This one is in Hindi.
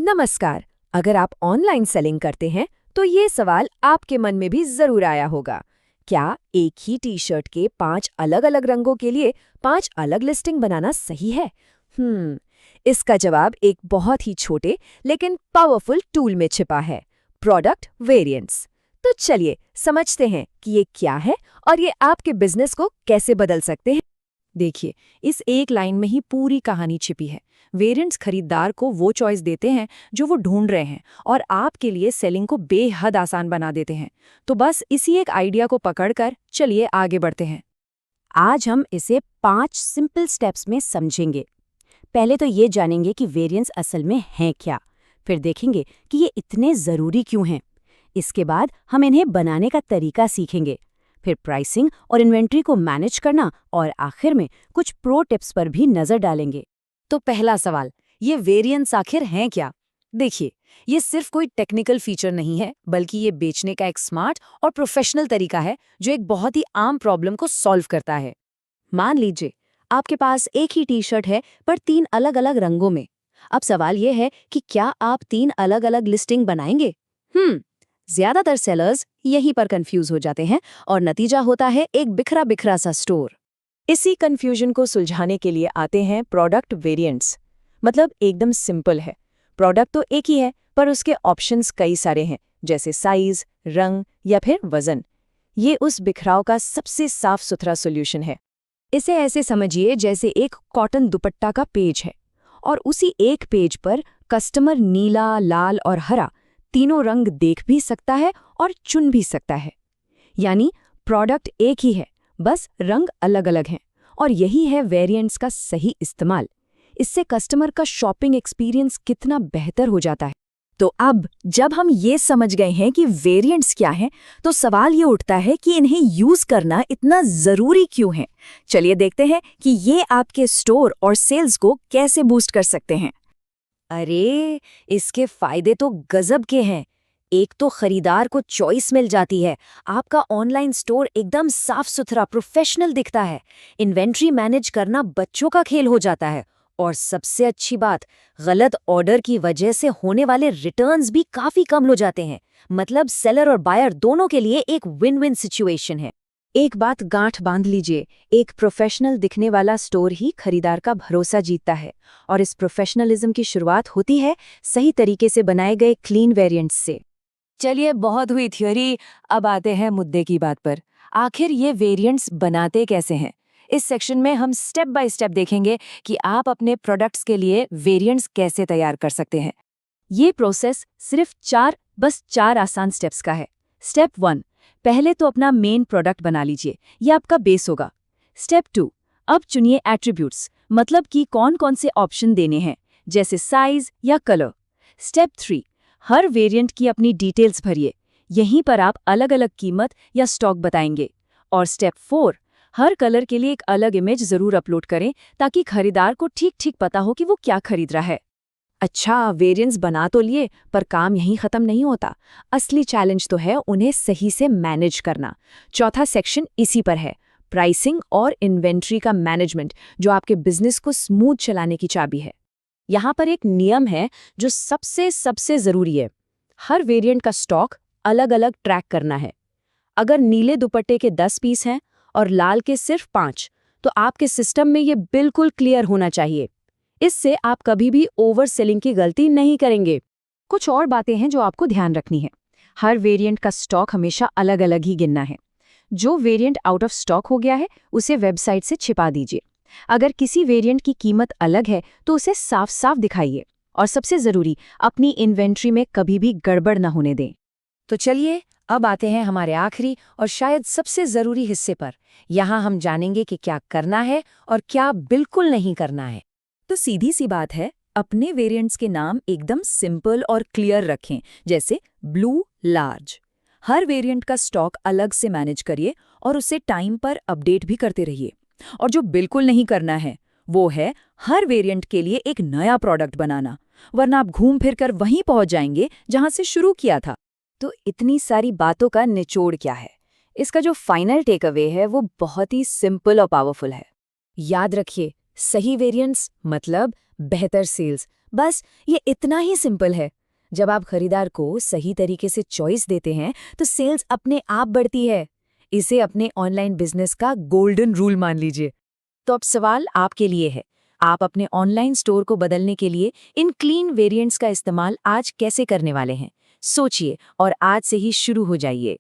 नमस्कार। अगर आप ऑनलाइन सेलिंग करते हैं तो ये सवाल आपके मन में भी जरूर आया होगा। क्या एक ही टी शर्ट के 5 अलग-अलग रंगों के लिए 5 अलग लिस्टिंग बनाना सही है? इसका जवाब एक बहुत ही छोटे लेकिन पावरफुल टूल में छिपा है, प्रोडक्ट वेरिएंट्स। तो चलिए समझते हैं कि ये क्या है और ये आपके बिजनेस को कैसे बदल सकते हैं। देखिए, इस एक लाइन में ही पूरी कहानी छिपी है। वेरिएंट्स खरीदार को वो चॉइस देते हैं जो वो ढूंढ रहे हैं और आपके लिए सेलिंग को बेहद आसान बना देते हैं। तो बस इसी एक आइडिया को पकड़कर चलिए आगे बढ़ते हैं। आज हम इसे 5 सिंपल स्टेप्स में समझेंगे। पहले तो ये जानेंगे कि वेरिएंट्स असल में हैं क्या, फिर देखेंगे कि ये इतने ज़रूरी क्यों हैं। इसके बाद हम इन्हें बनाने का तरीका सीखेंगे, फिर प्राइसिंग और इन्वेंट्री को मैनेज करना और आखिर में कुछ प्रो टिप्स पर भी नज़र डालेंगे। तो पहला सवाल, ये वेरिएंट्स आखिर हैं क्या? देखिए, ये सिर्फ कोई टेक्निकल फीचर नहीं है, बल्कि ये बेचने का एक स्मार्ट और प्रोफेशनल तरीका है जो एक बहुत ही आम प्रॉब्लम को सॉल्व करता है। मान लीजिए आपके पास एक ही टी शर्ट है पर 3 अलग-अलग रंगों में। अब सवाल ये है कि क्या आप 3 अलग-अलग लिस्टिंग बनाएंगे? ज्यादातर सेलर्स यहीं पर कंफ्यूज हो जाते हैं और नतीजा होता है एक बिखरा बिखरा सा स्टोर। इसी कंफ्यूजन को सुलझाने के लिए आते हैं प्रोडक्ट वेरिएंट्स। मतलब एकदम सिंपल है, प्रोडक्ट तो एक ही है पर उसके ऑप्शंस कई सारे हैं, जैसे साइज, रंग या फिर वजन। ये उस बिखराव का सबसे साफ सुथरा सॉल्यूशन है। इसे ऐसे समझिए जैसे एक कॉटन दुपट्टा का पेज है और उसी एक पेज पर कस्टमर नीला, लाल और हरा तीनों रंग देख भी सकता है और चुन भी सकता है। यानी प्रोडक्ट एक ही है, बस रंग अलग-अलग हैं। और यही है वेरिएंट्स का सही इस्तेमाल। इससे कस्टमर का शॉपिंग एक्सपीरियंस कितना बेहतर हो जाता है। तो अब जब हम ये समझ गए हैं कि वेरिएंट्स क्या हैं, तो सवाल ये उठता है कि इन्हें यूज करना इतना जरूरी क्यों है। चलिए देखते हैं कि ये आपके स्टोर और सेल्स को कैसे बूस्ट कर सकते हैं। अरे, इसके फायदे तो गजब के हैं। एक तो खरीदार को चॉइस मिल जाती है, आपका ऑनलाइन स्टोर एकदम साफ सुथरा प्रोफेशनल दिखता है, इन्वेंट्री मैनेज करना बच्चों का खेल हो जाता है और सबसे अच्छी बात, गलत ऑर्डर की वजह से होने वाले रिटर्न्स भी काफी कम हो जाते हैं। मतलब सेलर और बायर दोनों के लिए एक विन विन सिचुएशन है। एक बात गांठ बांध लीजिए, एक प्रोफेशनल दिखने वाला स्टोर ही खरीदार का भरोसा जीतता है और इस प्रोफेशनलिज्म की शुरुआत होती है सही तरीके से बनाए गए क्लीन वेरिएंट्स से। चलिए, बहुत हुई थ्योरी, अब आते हैं मुद्दे की बात पर। आखिर ये वेरिएंट्स बनाते कैसे हैं? इस सेक्शन में हम स्टेप बाय स्टेप देखेंगे कि आप अपने प्रोडक्ट्स के लिए वेरिएंट्स कैसे तैयार कर सकते हैं। ये प्रोसेस सिर्फ बस चार आसान स्टेप्स का है। स्टेप 1, पहले तो अपना मेन प्रोडक्ट बना लीजिए, ये आपका बेस होगा। स्टेप 2, अब चुनिए एट्रीब्यूट्स, मतलब कि कौन कौन से ऑप्शन देने हैं, जैसे साइज या कलर। स्टेप 3, हर वेरिएंट की अपनी डिटेल्स भरिए, यहीं पर आप अलग अलग कीमत या स्टॉक बताएंगे। और स्टेप 4, हर कलर के लिए एक अलग इमेज जरूर अपलोड करें ताकि खरीदार को ठीक ठीक पता हो कि वो क्या खरीद रहा है। अच्छा, वेरिएंट्स बना तो लिए, पर काम यहीं खत्म नहीं होता। असली चैलेंज तो है उन्हें सही से मैनेज करना। चौथा सेक्शन इसी पर है, प्राइसिंग और इन्वेंट्री का मैनेजमेंट, जो आपके बिजनेस को स्मूथ चलाने की चाबी है। यहाँ पर एक नियम है जो सबसे जरूरी है। हर वेरिएंट का स्टॉक अलग अलग ट्रैक करना है। अगर नीले दुपट्टे के 10 पीस हैं और लाल के सिर्फ 5, तो आपके सिस्टम में ये बिल्कुल क्लियर होना चाहिए। इससे आप कभी भी ओवर सेलिंग की गलती नहीं करेंगे। कुछ और बातें हैं जो आपको ध्यान रखनी है। हर वेरिएंट का स्टॉक हमेशा अलग अलग ही गिनना है। जो वेरिएंट आउट ऑफ स्टॉक हो गया है उसे वेबसाइट से छिपा दीजिए। अगर किसी वेरिएंट की कीमत अलग है तो उसे साफ साफ दिखाइए। और सबसे जरूरी, अपनी इन्वेंट्री में कभी भी गड़बड़ न होने दें। तो चलिए, अब आते हैं हमारे आखिरी और शायद सबसे जरूरी हिस्से पर। यहाँ हम जानेंगे कि क्या करना है और क्या बिल्कुल नहीं करना है। तो सीधी सी बात है, अपने वेरिएंट्स के नाम एकदम सिंपल और क्लियर रखें, जैसे ब्लू लार्ज। हर वेरिएंट का स्टॉक अलग से मैनेज करिए और उसे टाइम पर अपडेट भी करते रहिए। और जो बिल्कुल नहीं करना है वो है हर वेरिएंट के लिए एक नया प्रोडक्ट बनाना, वरना आप घूम फिर कर वहीं पहुंच जाएंगे जहां से शुरू किया था। तो इतनी सारी बातों का निचोड़ क्या है? इसका जो फाइनल टेक अवे है वो बहुत ही सिंपल और पावरफुल है। याद रखिए, सही वेरिएंट्स मतलब बेहतर सेल्स, बस ये इतना ही सिंपल है। जब आप खरीदार को सही तरीके से चॉइस देते हैं तो सेल्स अपने आप बढ़ती है। इसे अपने ऑनलाइन बिजनेस का गोल्डन रूल मान लीजिए। तो अब सवाल आपके लिए है, आप अपने ऑनलाइन स्टोर को बदलने के लिए इन क्लीन वेरिएंट्स का इस्तेमाल आज कैसे करने वाले हैं? सोचिए और आज से ही शुरू हो जाइए।